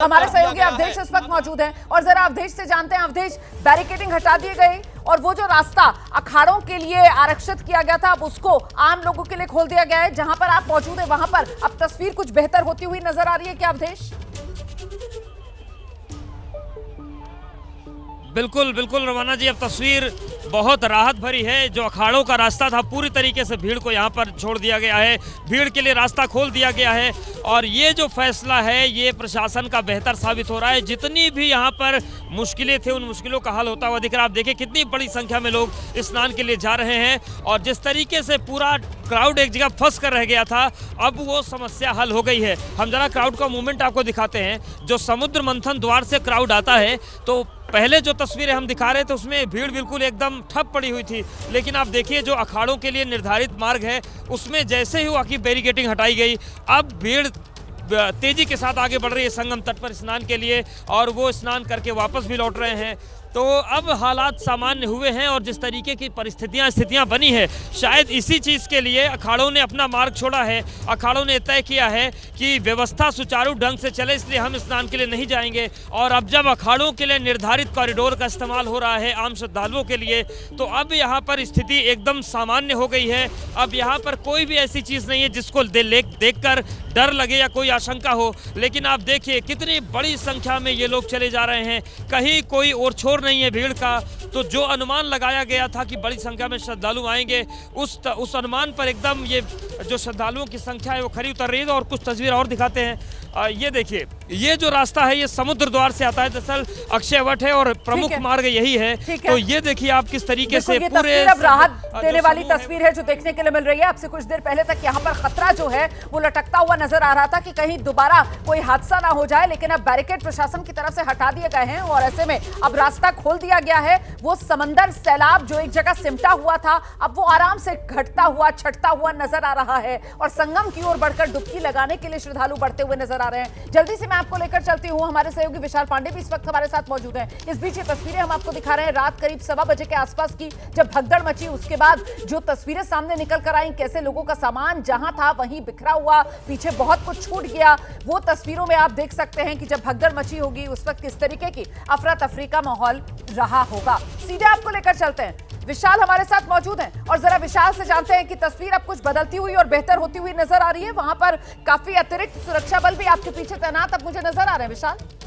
हमारे सहयोगी अवधेश इस वक्त मौजूद हैं और जरा अवधेश से जानते हैं। अवधेश, बैरिकेडिंग हटा दिए गए और वो जो रास्ता अखाड़ों के लिए आरक्षित किया गया था अब उसको आम लोगों के लिए खोल दिया गया है। जहां पर आप मौजूद हैं वहां पर अब तस्वीर कुछ बेहतर होती हुई नजर आ रही है क्या अवधेश? बिल्कुल बिल्कुल रवाना जी, अब तस्वीर बहुत राहत भरी है। जो अखाड़ों का रास्ता था पूरी तरीके से भीड़ को यहाँ पर छोड़ दिया गया है, भीड़ के लिए रास्ता खोल दिया गया है और ये जो फैसला है ये प्रशासन का बेहतर साबित हो रहा है। जितनी भी यहाँ पर मुश्किलें थे उन मुश्किलों का हल होता हुआ दिख रहा है। आप देखिए कितनी बड़ी संख्या में लोग स्नान के लिए जा रहे हैं और जिस तरीके से पूरा क्राउड एक जगह फंस कर रह गया था अब वो समस्या हल हो गई है। हम जरा क्राउड का मूवमेंट आपको दिखाते हैं। जो समुद्र मंथन द्वार से क्राउड आता है तो पहले जो तस्वीरें हम दिखा रहे थे उसमें भीड़ बिल्कुल एकदम ठप पड़ी हुई थी, लेकिन आप देखिए जो अखाड़ों के लिए निर्धारित मार्ग है उसमें जैसे ही हुआ कि बैरिकेडिंग हटाई गई अब भीड़ तेजी के साथ आगे बढ़ रही है संगम तट पर स्नान के लिए और वो स्नान करके वापस भी लौट रहे हैं। तो अब हालात सामान्य हुए हैं और जिस तरीके की स्थितियां बनी है शायद इसी चीज़ के लिए अखाड़ों ने अपना मार्ग छोड़ा है। अखाड़ों ने तय किया है कि व्यवस्था सुचारू ढंग से चले इसलिए हम स्नान के लिए नहीं जाएंगे और अब जब अखाड़ों के लिए निर्धारित कॉरिडोर का इस्तेमाल हो रहा है आम श्रद्धालुओं के लिए तो अब यहाँ पर स्थिति एकदम सामान्य हो गई है। अब यहाँ पर कोई भी ऐसी चीज़ नहीं है जिसको देखकर डर लगे या कोई आशंका हो, लेकिन आप देखिए कितनी बड़ी संख्या में ये लोग चले जा रहे हैं, कहीं कोई और छोर नहीं है भीड़ का। तो जो अनुमान लगाया गया था कि बड़ी संख्या में श्रद्धालु आएंगे उस अनुमान पर एकदम ये जो श्रद्धालुओं की संख्या है वो खरी उतर रही है। और कुछ तस्वीर और दिखाते हैं। ये देखिए ये जो रास्ता है ये समुद्र द्वार से आता है, दरअसल अक्षय वट है और प्रमुख मार्ग यही है। तो ये देखिए आप किस तरीके से पूरे अब राहत देने वाली तस्वीर है जो देखने के लिए मिल रही है। आपसे कुछ देर पहले तक यहाँ पर खतरा जो है वो लटकता हुआ नजर आ रहा था कि कहीं दोबारा कोई हादसा ना हो जाए, लेकिन अब बैरिकेड प्रशासन की तरफ से हटा दिए गए हैं और ऐसे में अब रास्ता खोल दिया गया है। वो समंदर सैलाब जो एक जगह सिमटा हुआ था अब वो आराम से घटता हुआ छटता हुआ नजर आ रहा है और संगम की ओर बढ़कर डुबकी लगाने के लिए श्रद्धालु बढ़ते हुए नजर आ रहे हैं। जल्दी से मैं आपको लेकर चलती हूँ। हमारे सहयोगी विशाल पांडे भी इस वक्त हमारे साथ मौजूद हैं। इस बीच ये तस्वीरें हम आपको दिखा रहे हैं रात करीब 1:15 बजे के आसपास की, जब भगदड़ मची। उसके बाद जो तस्वीरें सामने निकल कर आई, कैसे लोगों का सामान जहां था वहीं बिखरा हुआ, पीछे बहुत कुछ छूट गया, वो तस्वीरों में आप देख सकते हैं कि जब भगदड़ मची होगी उस वक्त किस तरीके की अफरा तफरी का माहौल रहा होगा। सीधे आपको लेकर चलते हैं। विशाल हमारे साथ मौजूद हैं और जरा विशाल से जानते हैं कि तस्वीर अब कुछ बदलती हुई और बेहतर होती हुई नजर आ रही है। वहां पर काफी अतिरिक्त सुरक्षा बल भी आपके पीछे तैनात अब मुझे नजर आ रहे हैं। विशाल,